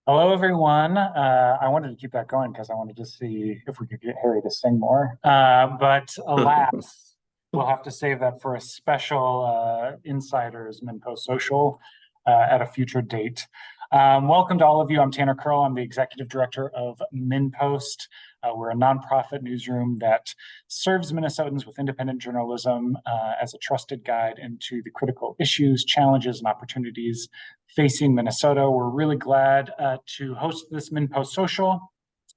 Hello, everyone. I wanted to keep that going because I wanted to see if we could get Harry to sing more. But alas, we'll have to save that for a special Insiders MinnPost Social at a future date. Welcome to all of you. I'm Tanner Curl. I'm the executive director of MinnPost. We're a nonprofit newsroom that serves Minnesotans with independent journalism as a trusted guide into the critical issues, challenges, and opportunities facing Minnesota. We're really glad to host this MinnPost Social,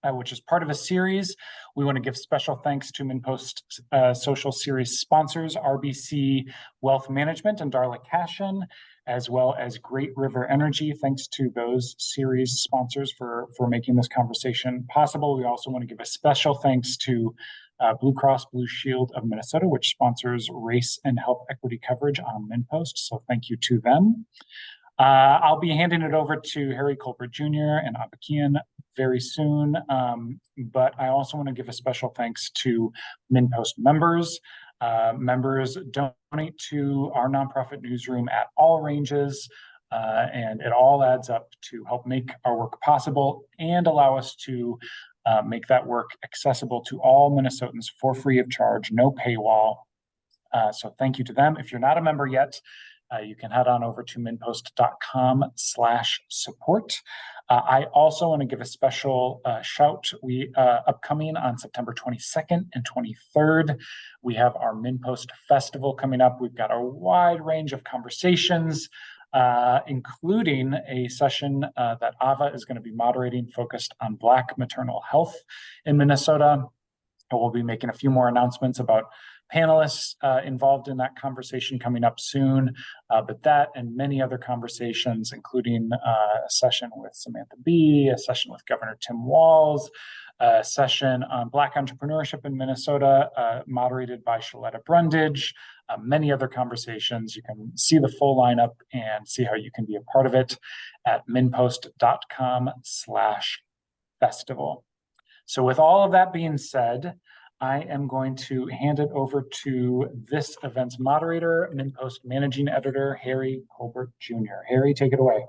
which is part of a series. We want to give special thanks to MinnPost Social series sponsors, RBC Wealth Management and Darla Kashian, as well as Great River Energy. Thanks to those series sponsors for making this conversation possible. We also want to give a special thanks to Blue Cross Blue Shield of Minnesota, which sponsors race and health equity coverage on MinnPost. So thank you to them. I'll be handing it over to Harry Colbert Jr. and Ava Kian very soon. But I also want to give a special thanks to MinnPost members. Members donate to our nonprofit newsroom at all ranges, and it all adds up to help make our work possible and allow us to make that work accessible to all Minnesotans for free of charge, no paywall. So thank you to them. If you're not a member yet, you can head on over to minnpost.com/support. I also want to give a special shout. We upcoming on September 22nd and 23rd, we have our MinnPost Festival coming up. We've got a wide range of conversations, including a session that Ava is going to be moderating focused on Black maternal health in Minnesota. We'll be making a few more announcements about panelists involved in that conversation coming up soon, but that and many other conversations, including a session with Samantha Bee, a session with Governor Tim Walz, a session on Black entrepreneurship in Minnesota, moderated by Shaletta Brundage, many other conversations. You can see the full lineup and see how you can be a part of it at minnpost.com/festival. So with all of that being said, I am going to hand it over to this event's moderator, MinnPost Managing Editor, Harry Colbert Jr. Harry, take it away.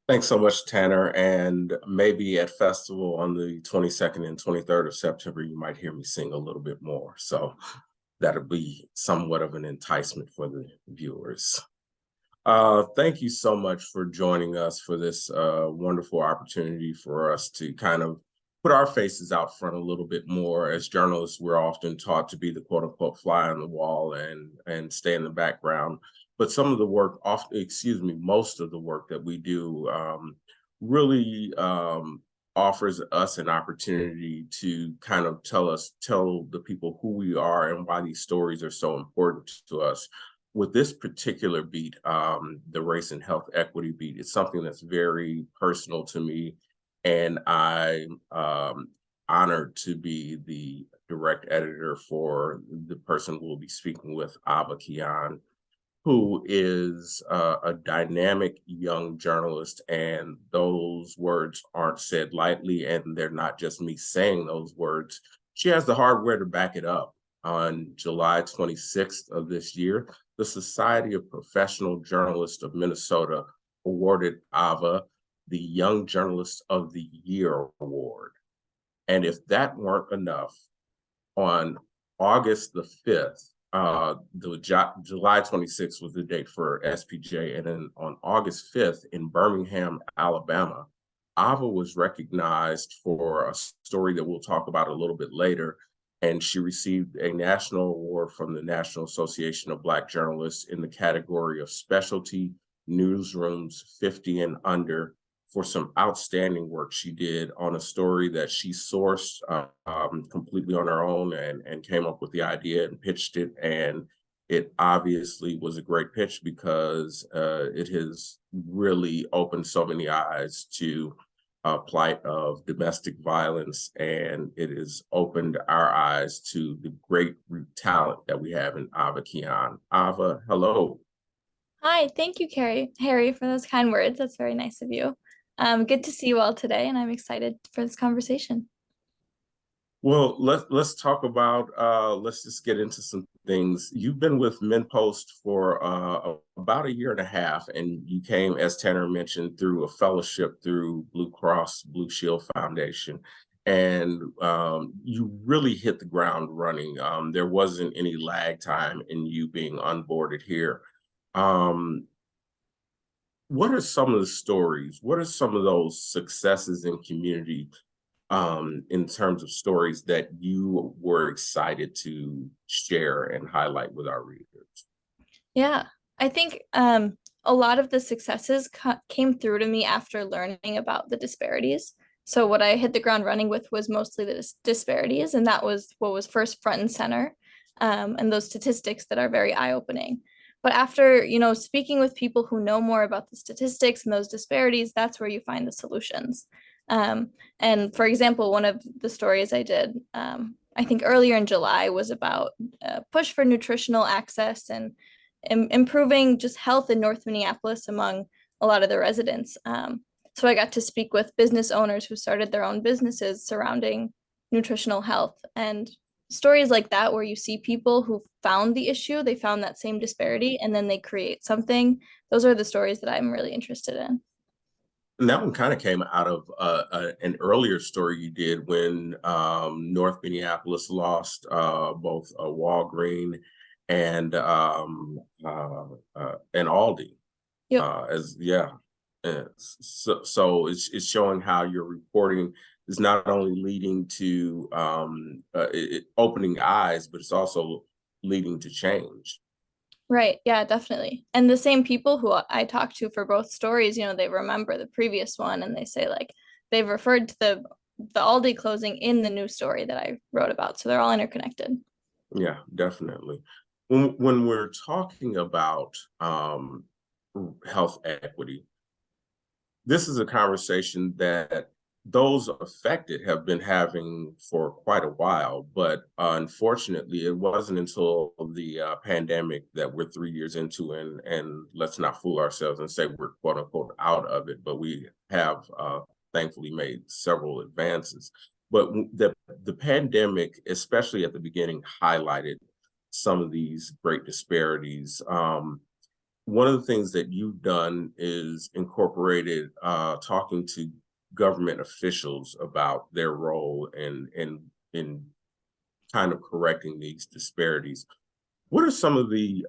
Thanks so much, Tanner. And maybe at festival on the 22nd and 23rd of September, you might hear me sing a little bit more. So that'll be somewhat of an enticement for the viewers. Thank you so much for joining us for this wonderful opportunity for us to kind of put our faces out front a little bit more. As journalists, we're often taught to be the quote unquote fly on the wall and stay in the background. But some of the work, most of the work that we do really offers us an opportunity to kind of tell the people who we are and why these stories are so important to us. With this particular beat, the race and health equity beat, it's something that's very personal to me. And I'm honored to be the direct editor for the person we'll be speaking with, Ava Kian, who is a dynamic young journalist. And those words aren't said lightly, and they're not just me saying those words. She has the hardware to back it up. On July 26th of this year, the Society of Professional Journalists of Minnesota awarded Ava the Young Journalist of the Year Award. And if that weren't enough, on August the 5th, July 26th was the date for SPJ, and then on August 5th in Birmingham, Alabama, Ava was recognized for a story that we'll talk about a little bit later, and she received a national award from the National Association of Black Journalists in the category of Specialty Newsrooms 50 and Under, for some outstanding work she did on a story that she sourced completely on her own and came up with the idea and pitched it. And it obviously was a great pitch because it has really opened so many eyes to plight of domestic violence, and it has opened our eyes to the great talent that we have in Ava Kian. Ava, hello. Hi, thank you, Harry, for those kind words. That's very nice of you. Good to see you all today, and I'm excited for this conversation. Well, let's talk about, let's just get into some things. You've been with MinnPost for about 1.5 years, and you came, as Tanner mentioned, through a fellowship through Blue Cross Blue Shield Foundation. And you really hit the ground running. There wasn't any lag time in you being onboarded here. What are some of the stories? What are some of those successes in community in terms of stories that you were excited to share and highlight with our readers? Yeah, I think a lot of the successes came through to me after learning about the disparities. So what I hit the ground running with was mostly the disparities, and that was what was first front and center, and those statistics that are very eye-opening. But after, speaking with people who know more about the statistics and those disparities, that's where you find the solutions. And for example, one of the stories I did, I think earlier in July, was about a push for nutritional access and improving just health in North Minneapolis among a lot of the residents. So I got to speak with business owners who started their own businesses surrounding nutritional health, and stories like that where you see people who found the issue, they found that same disparity, and then they create something. Those are the stories that I'm really interested in. And that one kind of came out of an earlier story you did when North Minneapolis lost both a Walgreen and Aldi. Yep. So it's showing how your reporting is not only leading to opening eyes, but it's also leading to change. Right. Yeah, definitely. And the same people who I talked to for both stories, they remember the previous one, and they say like they've referred to the Aldi closing in the new story that I wrote about. So they're all interconnected. Yeah, definitely. When we're talking about health equity, this is a conversation that those affected have been having for quite a while, but unfortunately, it wasn't until the pandemic that we're 3 years into, and let's not fool ourselves and say we're quote unquote out of it, but we have thankfully made several advances. But the pandemic, especially at the beginning, highlighted some of these great disparities. One of the things that you've done is incorporated talking to government officials about their role in kind of correcting these disparities. What are some of the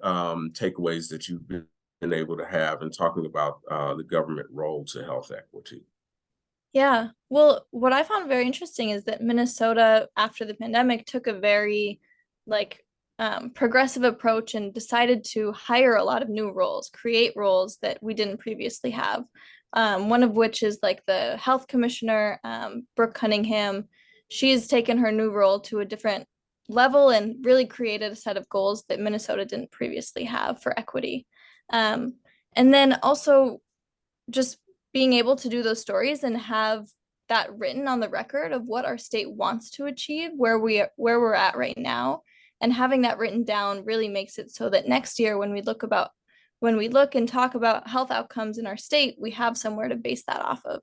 takeaways that you've been able to have in talking about the government role to health equity? Yeah. Well, what I found very interesting is that Minnesota, after the pandemic, took a very progressive approach and decided to hire a lot of new roles, create roles that we didn't previously have. One of which is like the health commissioner, Brooke Cunningham. She's taken her new role to a different level and really created a set of goals that Minnesota didn't previously have for equity. And then also just being able to do those stories and have that written on the record of what our state wants to achieve, where we're at right now, and having that written down really makes it so that next year when we look and talk about health outcomes in our state, we have somewhere to base that off of.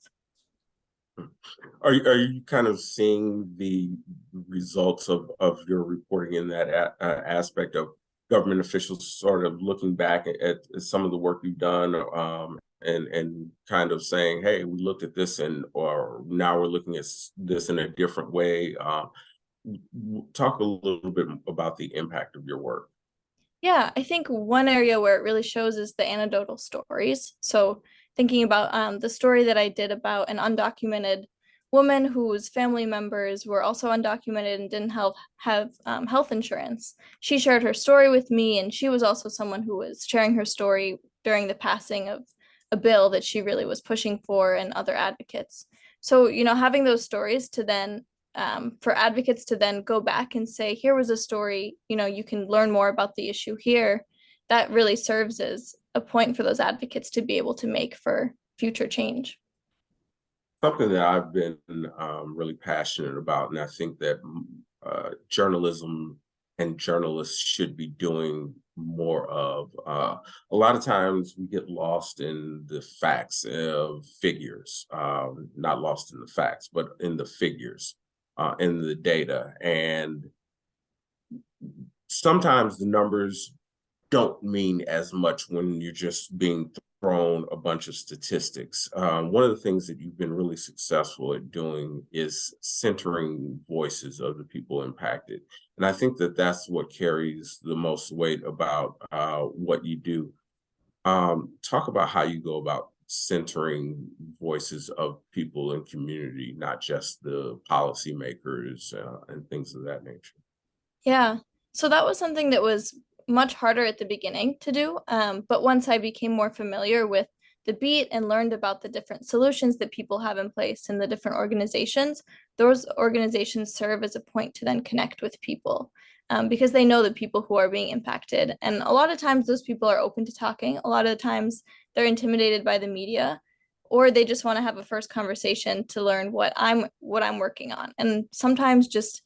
Are you kind of seeing the results of your reporting in that aspect of government officials sort of looking back at some of the work you've done and kind of saying, hey, we looked at this or now we're looking at this in a different way? Talk a little bit about the impact of your work. Yeah, I think one area where it really shows is the anecdotal stories. So thinking about the story that I did about an undocumented woman whose family members were also undocumented and didn't have health insurance. She shared her story with me, and she was also someone who was sharing her story during the passing of a bill that she really was pushing for, and other advocates. So, having those stories to then for advocates to then go back and say, here was a story, you can learn more about the issue here. That really serves as a point for those advocates to be able to make for future change. Something that I've been really passionate about, and I think that journalism and journalists should be doing more of. A lot of times we get lost in the facts of figures, not lost in the facts, but in the figures, in the data. And sometimes the numbers don't mean as much when you're just being thrown a bunch of statistics. One of the things that you've been really successful at doing is centering voices of the people impacted. And I think that that's what carries the most weight about what you do. Talk about how you go about centering voices of people in community, not just the policymakers and things of that nature. Yeah. So that was something that was much harder at the beginning to do. But once I became more familiar with the beat and learned about the different solutions that people have in place and the different organizations, those organizations serve as a point to then connect with people, because they know the people who are being impacted. And a lot of times those people are open to talking. A lot of the times they're intimidated by the media, or they just want to have a first conversation to learn what I'm working on. And sometimes just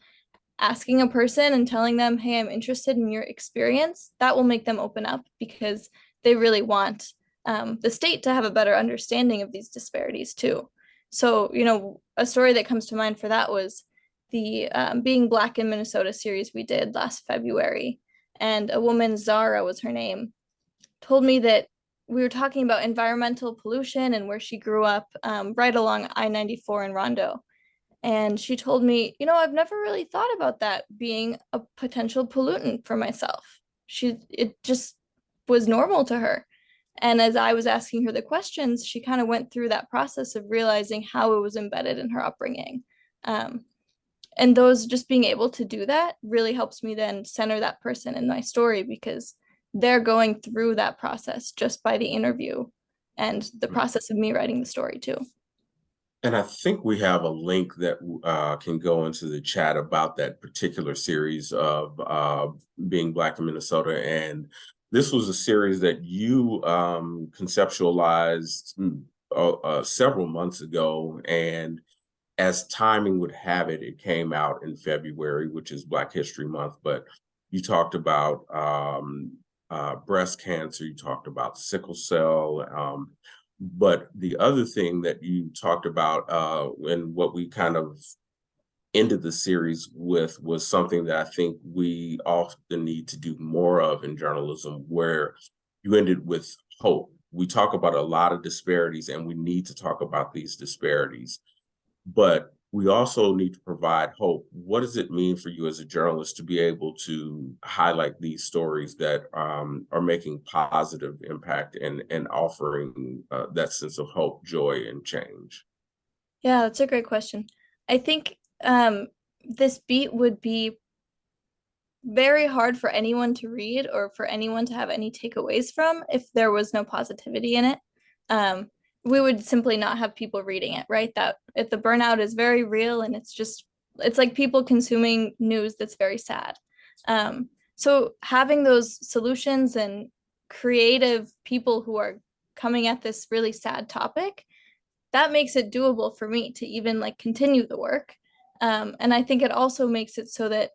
asking a person and telling them, hey, I'm interested in your experience, that will make them open up, because they really want the state to have a better understanding of these disparities too. So, a story that comes to mind for that was the Being Black in Minnesota series we did last February. And a woman, Zara was her name, told me that we were talking about environmental pollution and where she grew up, right along I-94 in Rondo. And she told me, I've never really thought about that being a potential pollutant for myself. It just was normal to her. And as I was asking her the questions, she kind of went through that process of realizing how it was embedded in her upbringing. And those, just being able to do that really helps me then center that person in my story, because they're going through that process just by the interview and the process of me writing the story too. And I think we have a link that can go into the chat about that particular series of Being Black in Minnesota. And this was a series that you conceptualized several months ago. And as timing would have it, it came out in February, which is Black History Month. But you talked about breast cancer, you talked about sickle cell, but the other thing that you talked about and what we kind of ended the series with was something that I think we often need to do more of in journalism, where you ended with hope. We talk about a lot of disparities, and we need to talk about these disparities, but we also need to provide hope. What does it mean for you as a journalist to be able to highlight these stories that are making positive impact and offering that sense of hope, joy, and change? Yeah, that's a great question. I think this beat would be very hard for anyone to read or for anyone to have any takeaways from if there was no positivity in it. We would simply not have people reading it, right? That if the burnout is very real, and it's like people consuming news that's very sad. So having those solutions and creative people who are coming at this really sad topic, that makes it doable for me to even like continue the work. And I think it also makes it so that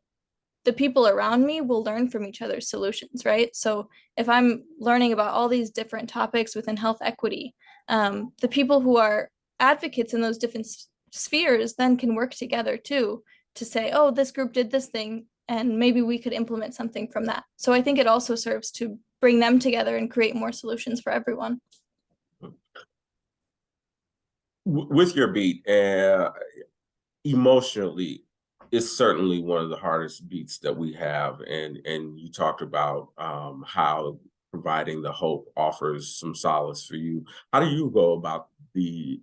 the people around me will learn from each other's solutions, right? So if I'm learning about all these different topics within health equity, the people who are advocates in those different spheres then can work together too to say, oh, this group did this thing, and maybe we could implement something from that. So I think it also serves to bring them together and create more solutions for everyone. With your beat, emotionally, it's certainly one of the hardest beats that we have. And you talked about how providing the hope offers some solace for you. How do you go about the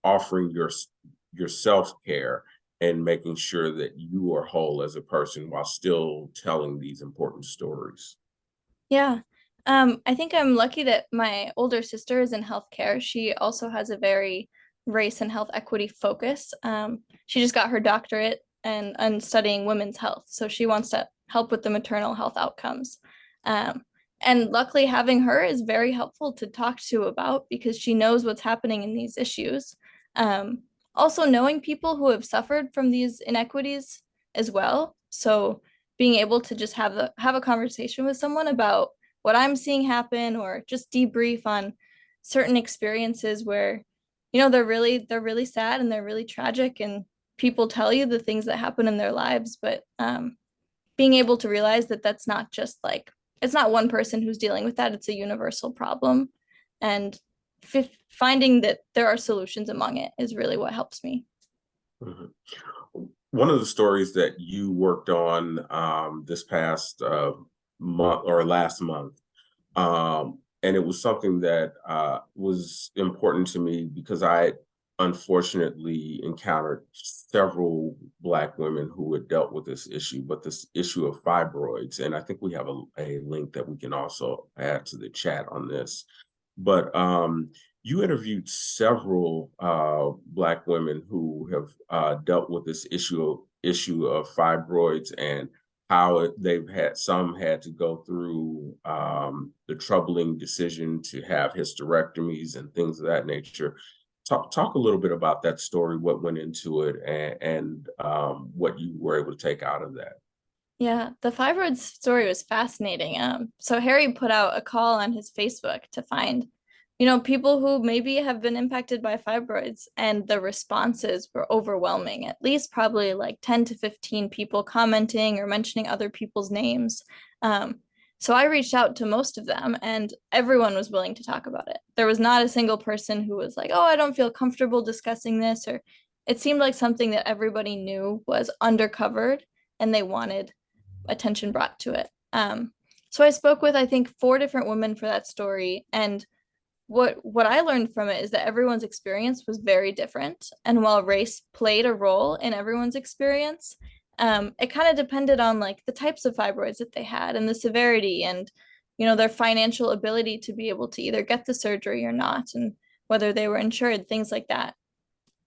offering your self-care and making sure that you are whole as a person while still telling these important stories? Yeah. I think I'm lucky that my older sister is in healthcare. She also has a very race and health equity focus. She just got her doctorate and studying women's health. So she wants to help with the maternal health outcomes. And luckily having her is very helpful to talk to about, because she knows what's happening in these issues. Also knowing people who have suffered from these inequities as well. So being able to just have a conversation with someone about what I'm seeing happen, or just debrief on certain experiences where, they're really sad and they're really tragic, and people tell you the things that happen in their lives, but being able to realize that that's not just like, it's not one person who's dealing with that, it's a universal problem. And finding that there are solutions among it is really what helps me. Mhm. One of the stories that you worked on this past month or last month, and it was something that was important to me because I unfortunately encountered several Black women who had dealt with this issue, but this issue of fibroids. And I think we have a link that we can also add to the chat on this. But you interviewed several Black women who have dealt with this issue of fibroids, and how they've had to go through the troubling decision to have hysterectomies and things of that nature. Talk a little bit about that story, what went into it, and what you were able to take out of that. Yeah, the fibroids story was fascinating. So Harry put out a call on his Facebook to find, people who maybe have been impacted by fibroids, and the responses were overwhelming. At least probably like 10 to 15 people commenting or mentioning other people's names. So I reached out to most of them, and everyone was willing to talk about it. There was not a single person who was like, "Oh, I don't feel comfortable discussing this," or it seemed like something that everybody knew was undercovered and they wanted attention brought to it. So I spoke with, I think, 4 different women for that story, and what I learned from it is that everyone's experience was very different. And while race played a role in everyone's experience, it kind of depended on like the types of fibroids that they had and the severity, and their financial ability to be able to either get the surgery or not, and whether they were insured, things like that.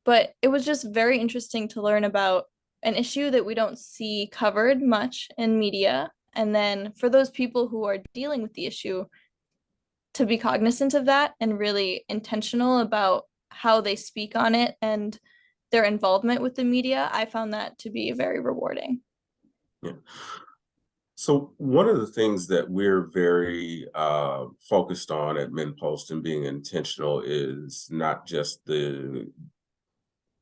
But it was just very interesting to learn about an issue that we don't see covered much in media. And then for those people who are dealing with the issue, to be cognizant of that and really intentional about how they speak on it and their involvement with the media, I found that to be very rewarding. Yeah. So one of the things that we're very focused on at MinnPost and being intentional is not just the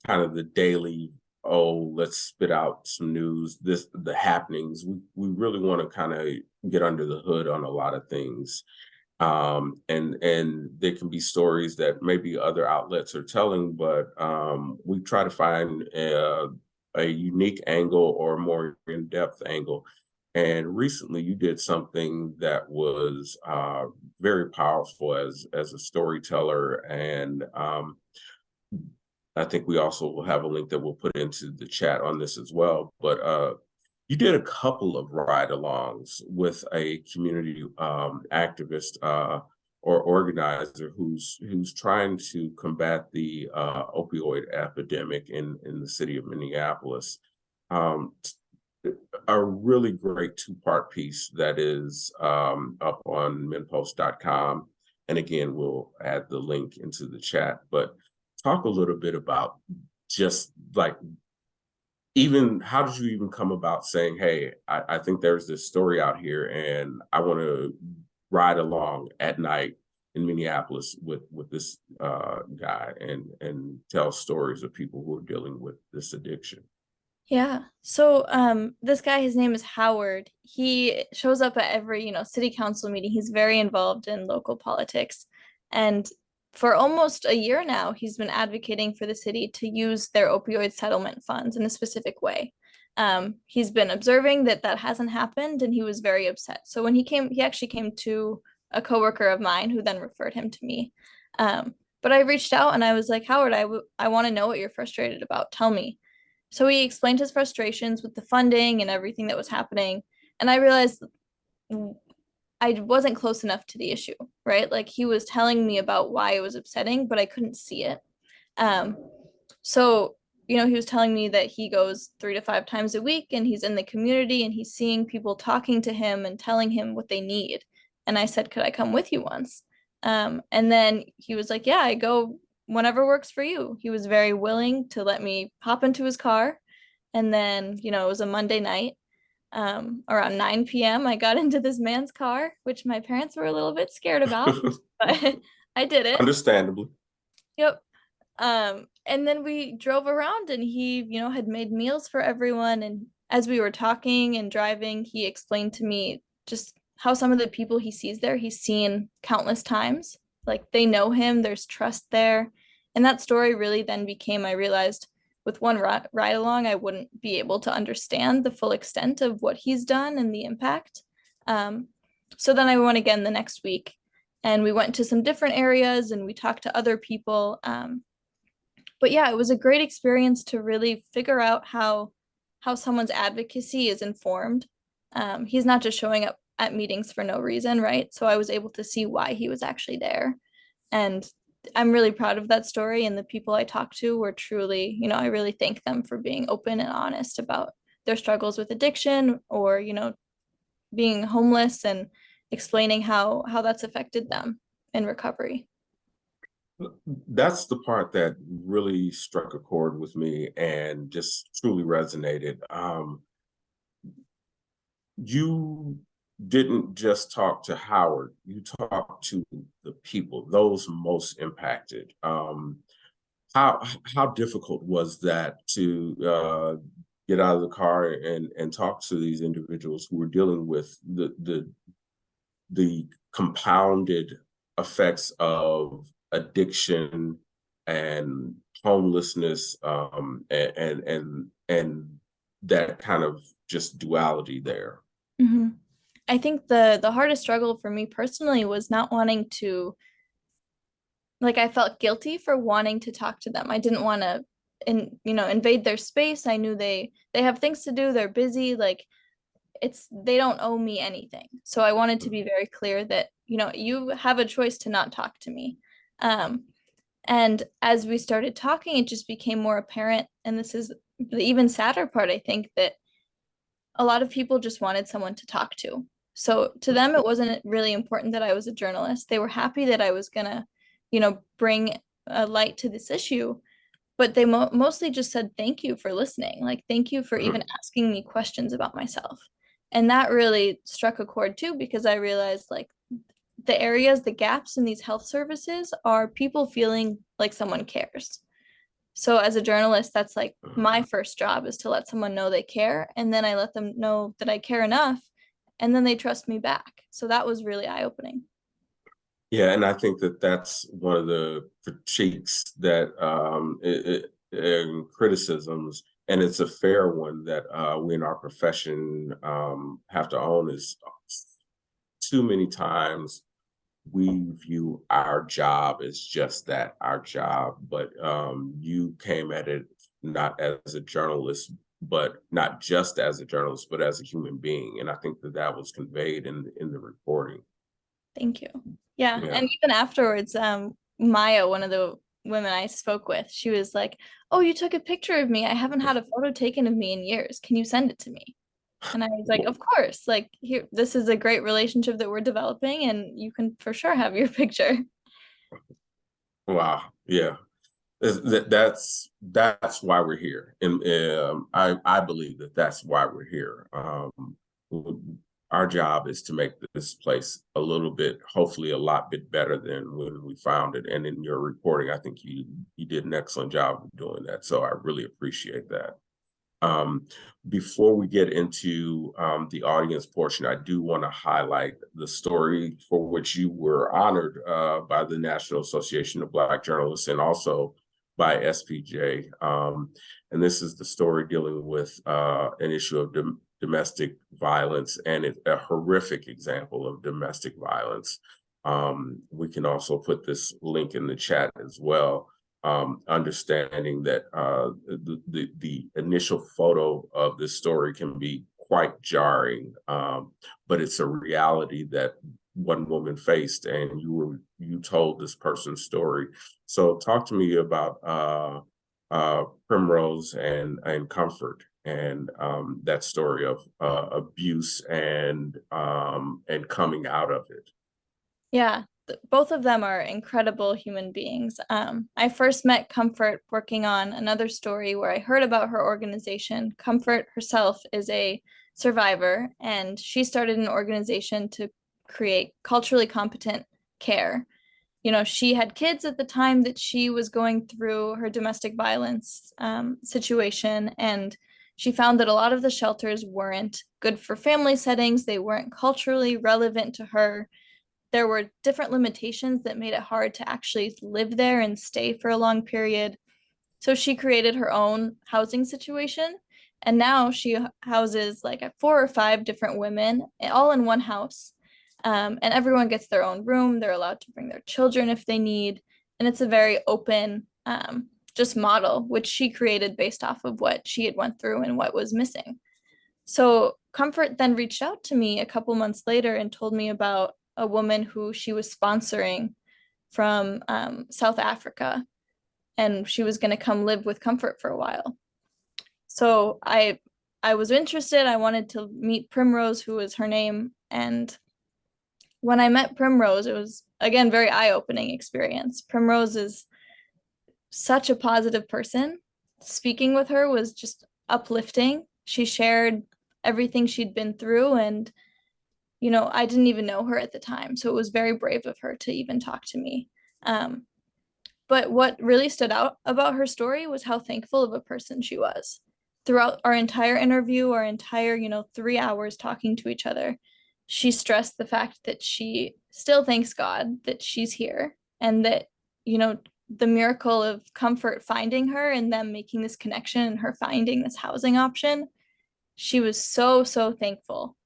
kind of the daily, oh, let's spit out some news, the happenings. We really want to kind of get under the hood on a lot of things. And there can be stories that maybe other outlets are telling, but we try to find a unique angle or a more in-depth angle. And recently you did something that was very powerful as a storyteller. And I think we also will have a link that we'll put into the chat on this as well. But you did a couple of ride-alongs with a community activist or organizer who's trying to combat the opioid epidemic in the city of Minneapolis. A really great 2-part piece that is up on MinnPost.com. And again, we'll add the link into the chat. But talk a little bit about just like, even how did you even come about saying, hey, I think there's this story out here and I want to ride along at night in Minneapolis with this guy and tell stories of people who are dealing with this addiction? Yeah. So this guy, his name is Howard. He shows up at every, city council meeting. He's very involved in local politics. And for almost a year now, he's been advocating for the city to use their opioid settlement funds in a specific way. He's been observing that hasn't happened, and he was very upset. So when he actually came to a coworker of mine who then referred him to me. But I reached out and I was like, Howard, I want to know what you're frustrated about. Tell me. So he explained his frustrations with the funding and everything that was happening. And I realized I wasn't close enough to the issue, right? Like he was telling me about why it was upsetting, but I couldn't see it. So, he was telling me that he goes 3 to 5 times a week and he's in the community and he's seeing people talking to him and telling him what they need. And I said, could I come with you once? And then he was like, yeah, I go whenever works for you. He was very willing to let me hop into his car. And then, it was a Monday night. Around 9 p.m., I got into this man's car, which my parents were a little bit scared about, but I did it. Understandably. Yep. And then we drove around and he, had made meals for everyone. And as we were talking and driving, he explained to me just how some of the people he sees there, he's seen countless times. Like they know him, there's trust there. And that story really then became, I realized with one ride along, I wouldn't be able to understand the full extent of what he's done and the impact. So then I went again the next week, and we went to some different areas and we talked to other people. But yeah, it was a great experience to really figure out how someone's advocacy is informed. He's not just showing up at meetings for no reason, right? So I was able to see why he was actually there. And I'm really proud of that story. And the people I talked to were truly, I really thank them for being open and honest about their struggles with addiction or, being homeless, and explaining how that's affected them in recovery. That's the part that really struck a chord with me and just truly resonated. You didn't just talk to Howard, you talked to the people, those most impacted. How difficult was that to get out of the car and talk to these individuals who were dealing with the compounded effects of addiction and homelessness, and that kind of just duality there? Mm-hmm. I think the hardest struggle for me personally was not wanting to, like, I felt guilty for wanting to talk to them. I didn't want to invade their space. I knew they have things to do, they're busy, like they don't owe me anything. So I wanted to be very clear that, you have a choice to not talk to me. And as we started talking, it just became more apparent, and this is the even sadder part, I think, that a lot of people just wanted someone to talk to. So to them, it wasn't really important that I was a journalist. They were happy that I was gonna, bring a light to this issue, but they mostly just said, thank you for listening. Like, thank you for even asking me questions about myself. And that really struck a chord too, because I realized, like, the gaps in these health services are people feeling like someone cares. So as a journalist, that's like my first job, is to let someone know they care. And then I let them know that I care enough, and then they trust me back. So that was really eye-opening. Yeah, and I think that that's one of the critiques that and criticisms, and it's a fair one that we in our profession have to own, is too many times we view our job as just that, our job. But you came at it not as a journalist, but not just as a journalist, but as a human being. And I think that that was conveyed in the reporting. Thank you. Yeah. And even afterwards, Maya, one of the women I spoke with, she was like, oh, you took a picture of me. I haven't had a photo taken of me in years. Can you send it to me? And I was like, of course, like, here, this is a great relationship that we're developing, and you can for sure have your picture. Wow. Yeah. That's why we're here. And I believe that that's why we're here. Our job is to make this place a little bit, hopefully a lot bit better than when we found it. And in your reporting, I think you did an excellent job of doing that. So I really appreciate that. Before we get into the audience portion, I do want to highlight the story for which you were honored by the National Association of Black Journalists and also by SPJ. And this is the story dealing with an issue of domestic violence, and a horrific example of domestic violence. We can also put this link in the chat as well. Understanding that the initial photo of this story can be quite jarring, but it's a reality that one woman faced, and you told this person's story. So talk to me about Primrose and Comfort, and that story of abuse and coming out of it. Yeah, both of them are incredible human beings. I first met Comfort working on another story where I heard about her organization. Comfort herself is a survivor, and she started an organization to create culturally competent care. She had kids at the time that she was going through her domestic violence situation, and she found that a lot of the shelters weren't good for family settings. They weren't culturally relevant to her. There were different limitations that made it hard to actually live there and stay for a long period. So she created her own housing situation. And now she houses like 4 or 5 different women all in one house. And everyone gets their own room. They're allowed to bring their children if they need. And it's a very open just model, which she created based off of what she had went through and what was missing. So Comfort then reached out to me a couple months later and told me about a woman who she was sponsoring from South Africa, and she was going to come live with Comfort for a while. So I was interested. I wanted to meet Primrose, who was her name, and when I met Primrose, it was again very eye-opening experience. Primrose is such a positive person. Speaking with her was just uplifting. She shared everything she'd been through, and I didn't even know her at the time, so it was very brave of her to even talk to me. But what really stood out about her story was how thankful of a person she was. Throughout our entire interview, our entire 3 hours talking to each other, she stressed the fact that she still thanks God that she's here, and that the miracle of Comfort finding her and them making this connection and her finding this housing option. She was so thankful.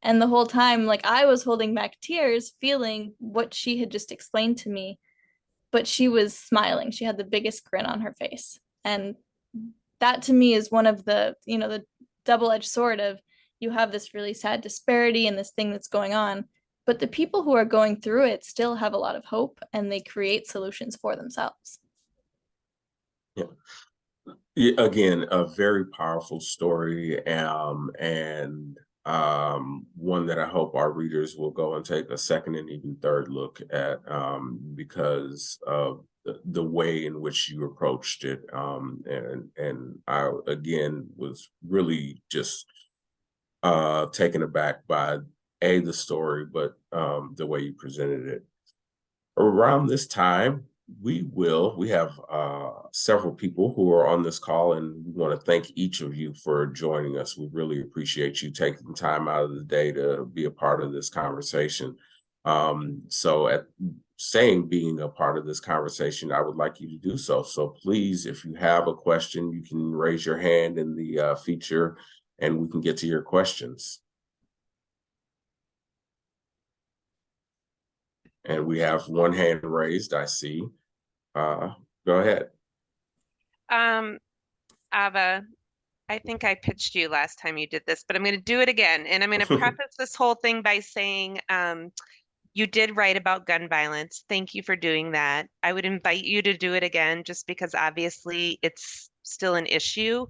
And the whole time, like, I was holding back tears, feeling what she had just explained to me, but she was smiling. She had the biggest grin on her face. And that to me is one of the double-edged sword of, you have this really sad disparity and this thing that's going on, but the people who are going through it still have a lot of hope, and they create solutions for themselves. Yeah. Again, a very powerful story, and one that I hope our readers will go and take a second and even third look at, because of the way in which you approached it. And I, again, was really just taken aback by the story, but the way you presented it. Around this time, we have several people who are on this call, and we want to thank each of you for joining us. We really appreciate you taking time out of the day to be a part of this conversation. So at saying being a part of this conversation, I would like you to do so. So please, if you have a question, you can raise your hand in the feature and we can get to your questions. And we have one hand raised, I see. Go ahead. Ava, I think I pitched you last time you did this, but I'm going to do it again. And I'm going to preface this whole thing by saying, you did write about gun violence. Thank you for doing that. I would invite you to do it again, just because obviously it's still an issue.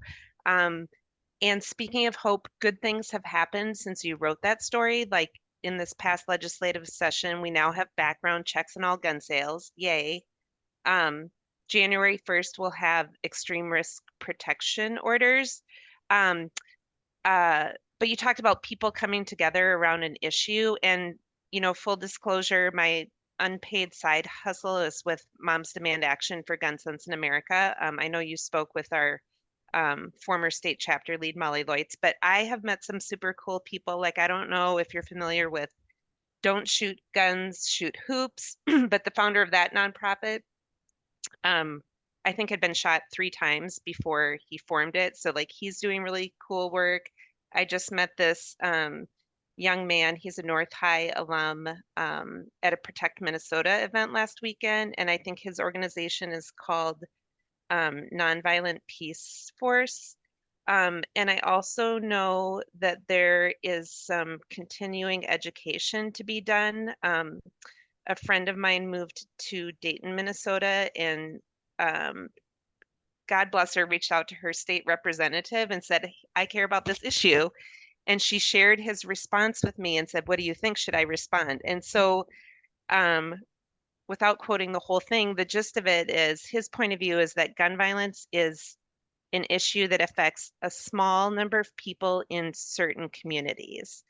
And speaking of hope, good things have happened since you wrote that story. Like in this past legislative session, we now have background checks on all gun sales. Yay. January 1st, we'll have extreme risk protection orders. But you talked about people coming together around an issue, and full disclosure, my unpaid side hustle is with Moms Demand Action for Gun Sense in America. I know you spoke with our former state chapter lead, Molly Leutz, but I have met some super cool people. Like, I don't know if you're familiar with Don't Shoot Guns, Shoot Hoops, but the founder of that nonprofit, I think had been shot 3 times before he formed it. So like, he's doing really cool work. I just met this young man. He's a North High alum at a Protect Minnesota event last weekend. And I think his organization is called Nonviolent Peace Force. And I also know that there is some continuing education to be done. A friend of mine moved to Dayton, Minnesota, and God bless her, reached out to her state representative and said, I care about this issue. And she shared his response with me and said, what do you think? Should I respond? And so without quoting the whole thing, the gist of it is his point of view is that gun violence is an issue that affects a small number of people in certain communities.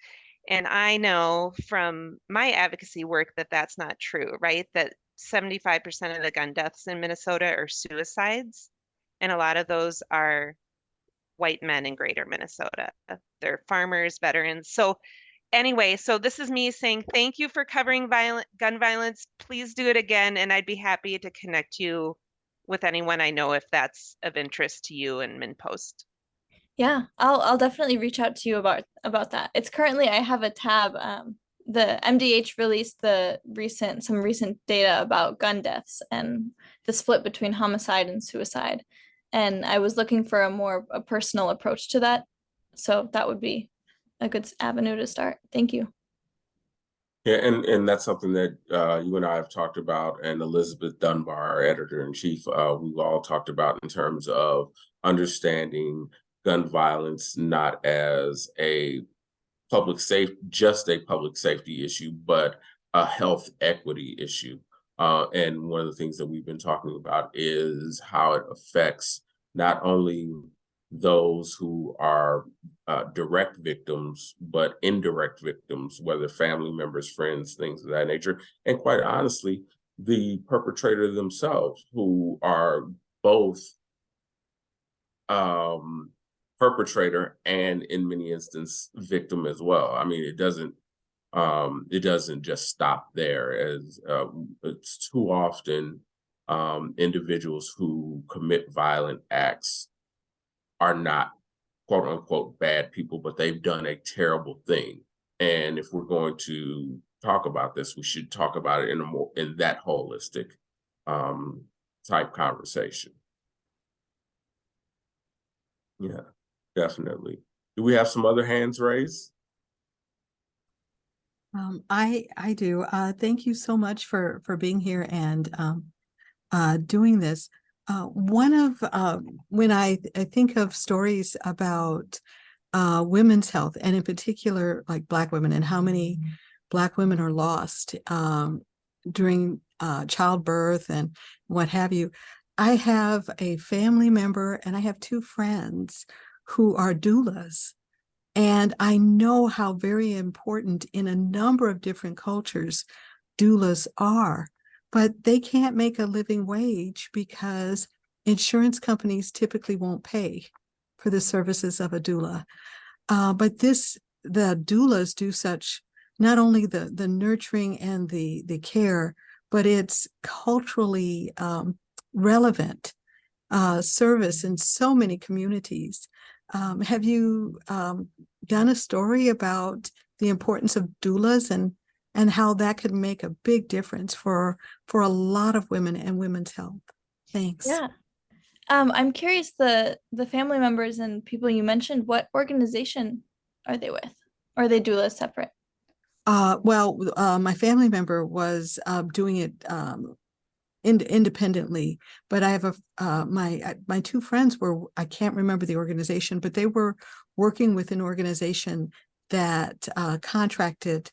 And I know from my advocacy work that that's not true, right? That 75% of the gun deaths in Minnesota are suicides. And a lot of those are white men in greater Minnesota. They're farmers, veterans. So anyway, so this is me saying thank you for covering gun violence. Please do it again, and I'd be happy to connect you with anyone I know if that's of interest to you and MinnPost. Yeah, I'll definitely reach out to you about that. It's currently I have a tab. The MDH released some recent data about gun deaths and the split between homicide and suicide. And I was looking for a personal approach to that. So that would be a good avenue to start. Thank you. Yeah, and that's something that you and I have talked about, and Elizabeth Dunbar, our editor-in-chief, we've all talked about in terms of understanding gun violence not as just a public safety issue, but a health equity issue. And one of the things that we've been talking about is how it affects not only those who are direct victims, but indirect victims, whether family members, friends, things of that nature. And quite honestly, the perpetrator themselves, who are both perpetrator and in many instances victim as well. I mean, it doesn't just stop there, as it's too often individuals who commit violent acts are not quote unquote bad people, but they've done a terrible thing. And if we're going to talk about this, we should talk about it in that holistic type conversation. Yeah, definitely. Do we have some other hands raised? I do. Thank you so much for being here and doing this. One of when I think of stories about women's health, and in particular like Black women, and how many Black women are lost during childbirth and what have you. I have a family member and I have two friends who are doulas. And I know how very important in a number of different cultures doulas are, but they can't make a living wage because insurance companies typically won't pay for the services of a doula. But the doulas do such, not only the nurturing and the care, but it's culturally relevant service in so many communities. Have you done a story about the importance of doulas and how that could make a big difference for a lot of women and women's health? Thanks. Yeah. I'm curious, the family members and people you mentioned, what organization are they with? Or are they doulas separate? My family member was doing it independently, but I have my two friends were, I can't remember the organization, but they were working with an organization that contracted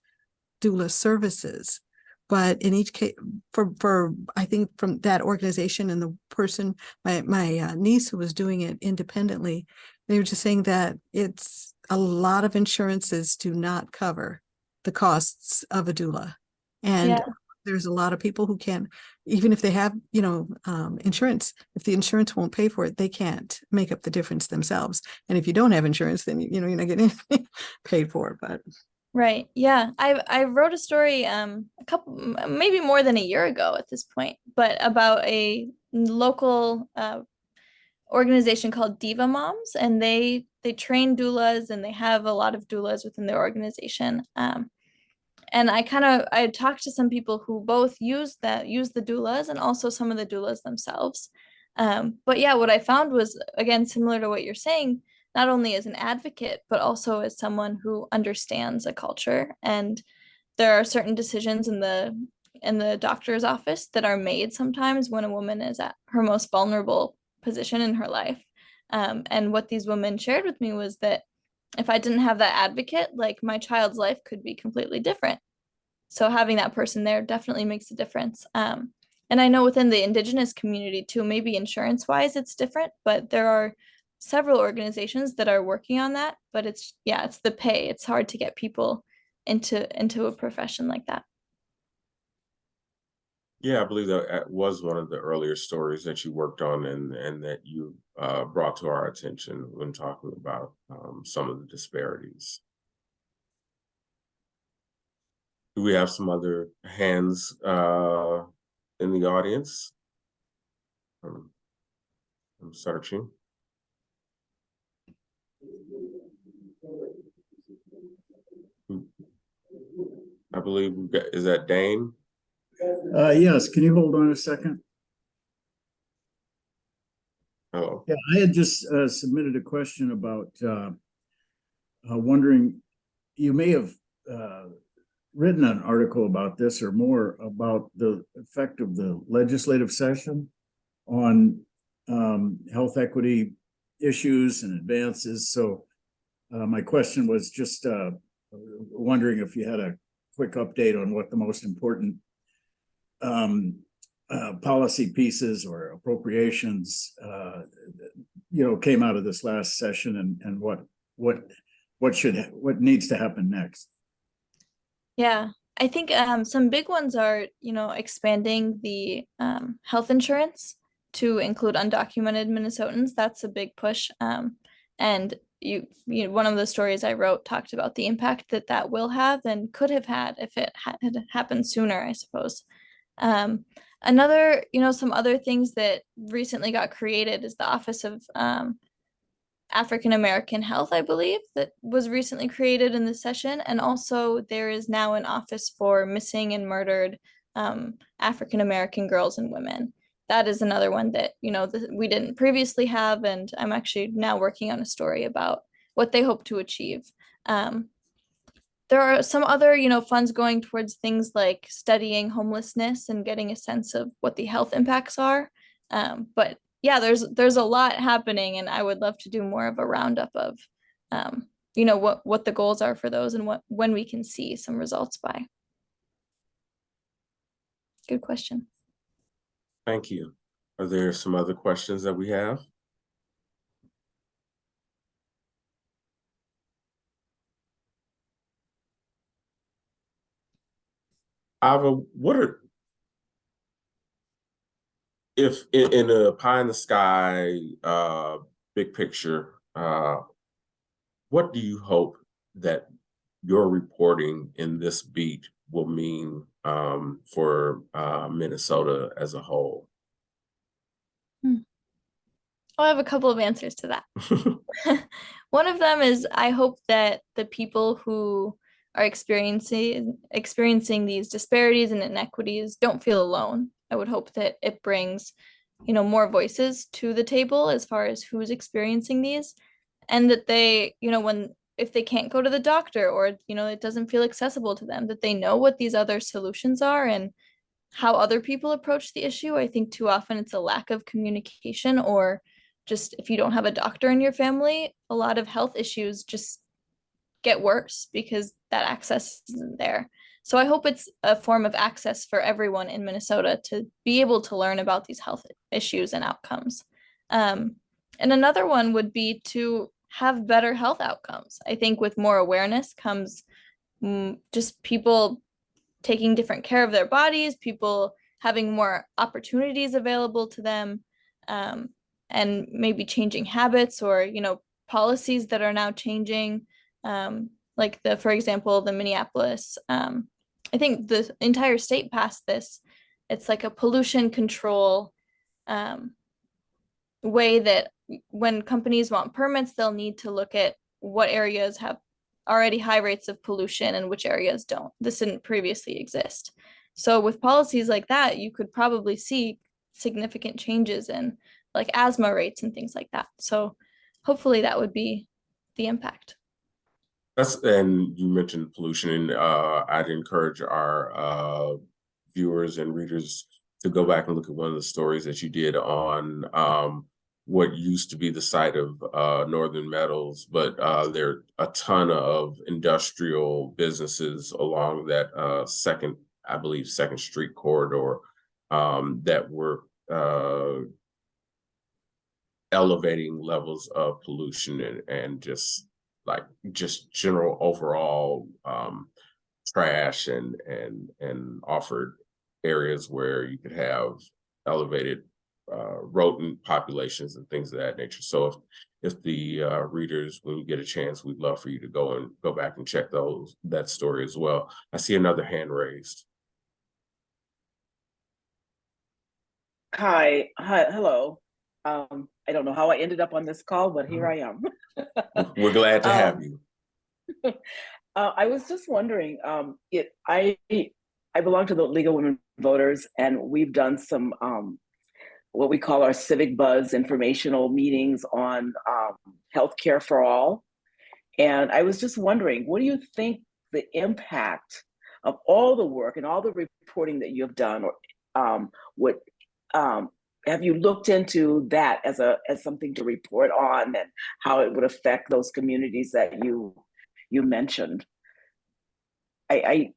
doula services. But in each case, for I think from that organization and the person, my niece who was doing it independently, they were just saying that it's a lot of insurances do not cover the costs of a doula, and there's a lot of people who can't, even if they have, insurance, if the insurance won't pay for it, they can't make up the difference themselves. And if you don't have insurance, then, you're not getting anything paid for. But right. Yeah. I wrote a story maybe more than a year ago at this point, but about a local organization called Diva Moms, and they train doulas, and they have a lot of doulas within their organization. And I talked to some people who both use the doulas and also some of the doulas themselves. But yeah, what I found was, again, similar to what you're saying, not only as an advocate, but also as someone who understands a culture. And there are certain decisions in the doctor's office that are made sometimes when a woman is at her most vulnerable position in her life. And what these women shared with me was that if I didn't have that advocate, like, my child's life could be completely different. So having that person there definitely makes a difference. And I know within the Indigenous community too, maybe insurance wise, it's different, but there are several organizations that are working on that. But it's the pay. It's hard to get people into a profession like that. Yeah, I believe that was one of the earlier stories that you worked on and that you brought to our attention when talking about some of the disparities. Do we have some other hands in the audience? I'm searching. I believe we've got, is that Dane? Yes, can you hold on a second? Oh, Yeah, I had just submitted a question about wondering, you may have written an article about this or more about the effect of the legislative session on health equity issues and advances. So my question was just wondering if you had a quick update on what the most important policy pieces or appropriations came out of this last session, and what needs to happen next. Yeah, I think some big ones are, expanding the health insurance to include undocumented Minnesotans. That's a big push. And one of the stories I wrote talked about the impact that that will have and could have had if it had happened sooner, I suppose. Another, some other things that recently got created is the Office of African American Health, I believe, that was recently created in this session. And also there is now an office for missing and murdered African American girls and women. That is another one that, we didn't previously have. And I'm actually now working on a story about what they hope to achieve. There are some other, funds going towards things like studying homelessness and getting a sense of what the health impacts are. But yeah, there's a lot happening, and I would love to do more of a roundup of, what the goals are for those and when we can see some results by. Good question. thank you. Are there some other questions that we have? Ava, what are, if in a pie in the sky big picture, what do you hope that your reporting in this beat will mean for Minnesota as a whole? I have a couple of answers to that. One of them is I hope that the people who are experiencing these disparities and inequities don't feel alone. I would hope that it brings, more voices to the table as far as who's experiencing these, and that they, if they can't go to the doctor or, it doesn't feel accessible to them, that they know what these other solutions are and how other people approach the issue. I think too often it's a lack of communication, or just if you don't have a doctor in your family, a lot of health issues just get worse because that access isn't there. So I hope it's a form of access for everyone in Minnesota to be able to learn about these health issues and outcomes. And another one would be to have better health outcomes. I think with more awareness comes just people taking different care of their bodies, people having more opportunities available to them, and maybe changing habits or, policies that are now changing. Like for example, the Minneapolis, I think the entire state passed this. It's like a pollution control way that when companies want permits, they'll need to look at what areas have already high rates of pollution and which areas don't. This didn't previously exist. So with policies like that, you could probably see significant changes in like asthma rates and things like that. So hopefully that would be the impact. And you mentioned pollution, and I'd encourage our viewers and readers to go back and look at one of the stories that you did on what used to be the site of Northern Metals, but there are a ton of industrial businesses along that second Street corridor that were elevating levels of pollution and just general overall trash and offered areas where you could have elevated rodent populations and things of that nature. So if the readers, when you get a chance, we'd love for you to go back and check that story as well. I see another hand raised. Hi, hello. I don't know how I ended up on this call, but here I am. We're glad to have you. I was just wondering, I belong to the League of Women Voters, and we've done some what we call our civic buzz informational meetings on healthcare for all. And I was just wondering, what do you think the impact of all the work and all the reporting that you have done, or have you looked into that as something to report on, and how it would affect those communities that you mentioned? I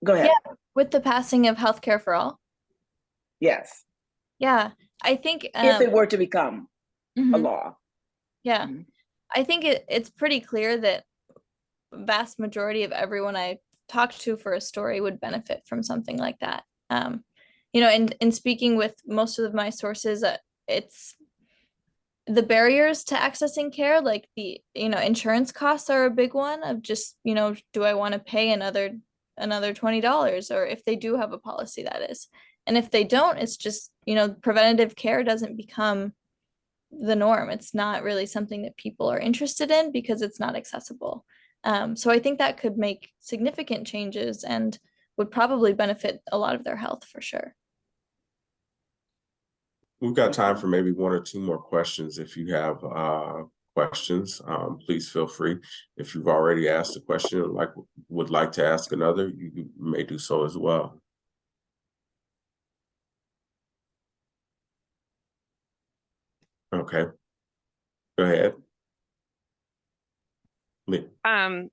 go ahead. Yeah, with the passing of healthcare for all. Yes. Yeah, I think If it were to become a mhm, law. yeah, Mhm. I think it's pretty clear that vast majority of everyone I talked to for a story would benefit from something like that. You know, and in speaking with most of my sources, it's the barriers to accessing care, like the, you know, insurance costs are a big one of just, you know, do I want to pay another $20, or if they do have a policy, that is. And if they don't, it's just, you know, preventative care doesn't become the norm. It's not really something that people are interested in because it's not accessible. So I think that could make significant changes and would probably benefit a lot of their health for sure. We've got time for maybe one or two more questions. If you have questions, please feel free. If you've already asked a question and would like to ask another, you may do so as well. Okay, go ahead. Lee. Ava,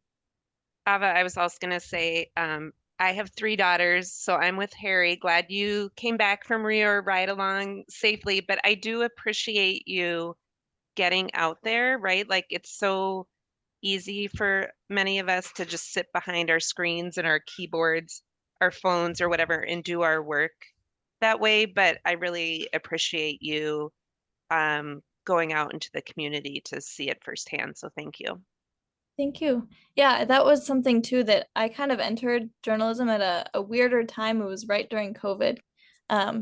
I was also gonna say, I have 3 daughters, so I'm with Harry. Glad you came back from Rio ride along safely, but I do appreciate you getting out there, right? Like it's so easy for many of us to just sit behind our screens and our keyboards, our phones or whatever, and do our work that way. But I really appreciate you going out into the community to see it firsthand. So thank you. Thank you. Yeah, that was something too that I kind of entered journalism at a weirder time. It was right during COVID.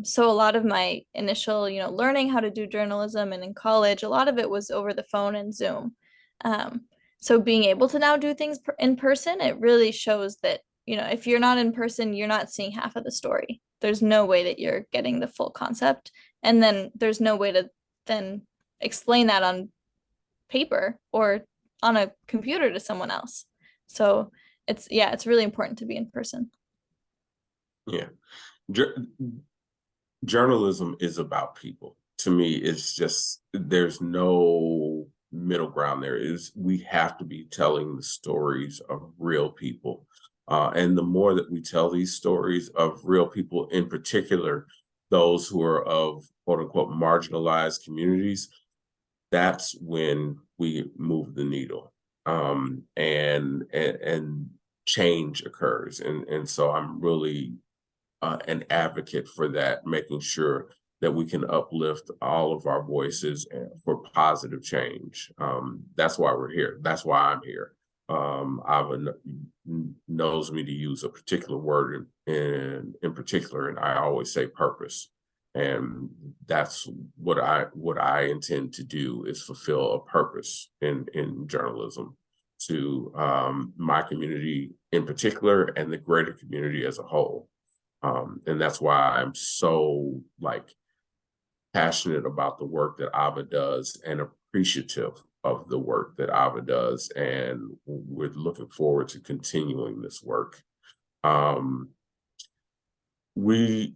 So a lot of my initial, you know, learning how to do journalism and in college, a lot of it was over the phone and Zoom. So being able to now do things in person, it really shows that, you know, if you're not in person, you're not seeing half of the story. There's no way that you're getting the full concept. And then there's no way to then explain that on paper or on a computer to someone else. So it's really important to be in person. Yeah. Journalism is about people. To me, it's just, there's no middle ground there. We have to be telling the stories of real people. And the more that we tell these stories of real people, in particular, those who are of quote unquote marginalized communities, that's when we move the needle, and change occurs. And so I'm really an advocate for that, making sure that we can uplift all of our voices for positive change. That's why we're here. That's why I'm here. Ava knows me to use a particular word in particular, and I always say purpose. And that's what I intend to do, is fulfill a purpose in journalism to my community in particular and the greater community as a whole. And that's why I'm so passionate about the work that Ava does and appreciative of the work that Ava does. And we're looking forward to continuing this work. We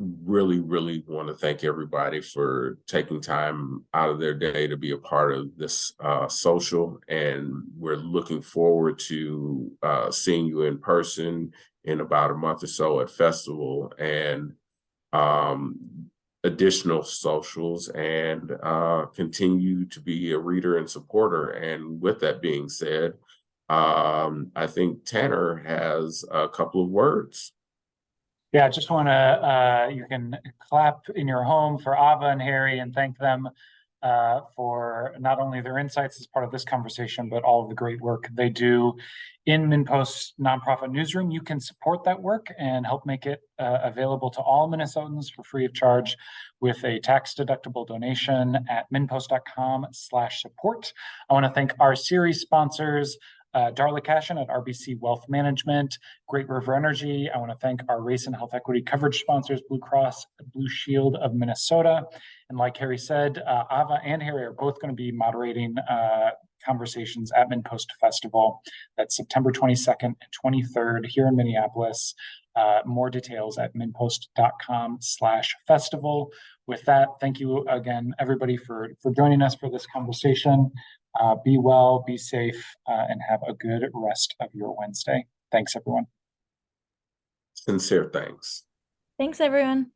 really, really want to thank everybody for taking time out of their day to be a part of this social. And we're looking forward to seeing you in person in about a month or so at Festival and additional socials, and continue to be a reader and supporter. And with that being said, I think Tanner has a couple of words. Yeah, I just want to, you can clap in your home for Ava and Harry and thank them for not only their insights as part of this conversation, but all of the great work they do in MinnPost's nonprofit newsroom. You can support that work and help make it available to all Minnesotans for free of charge with a tax-deductible donation at minnpost.com/support. I want to thank our series sponsors, Darla Kashian at RBC Wealth Management, Great River Energy. I want to thank our race and health equity coverage sponsors, Blue Cross Blue Shield of Minnesota. And like Harry said, Ava and Harry are both going to be moderating conversations at MinnPost Festival. That's September 22nd and 23rd here in Minneapolis. More details at minnpost.com/festival. With that, thank you again, everybody, for joining us for this conversation. Be well, be safe, and have a good rest of your Wednesday. Thanks, everyone. Sincere thanks. Thanks, everyone.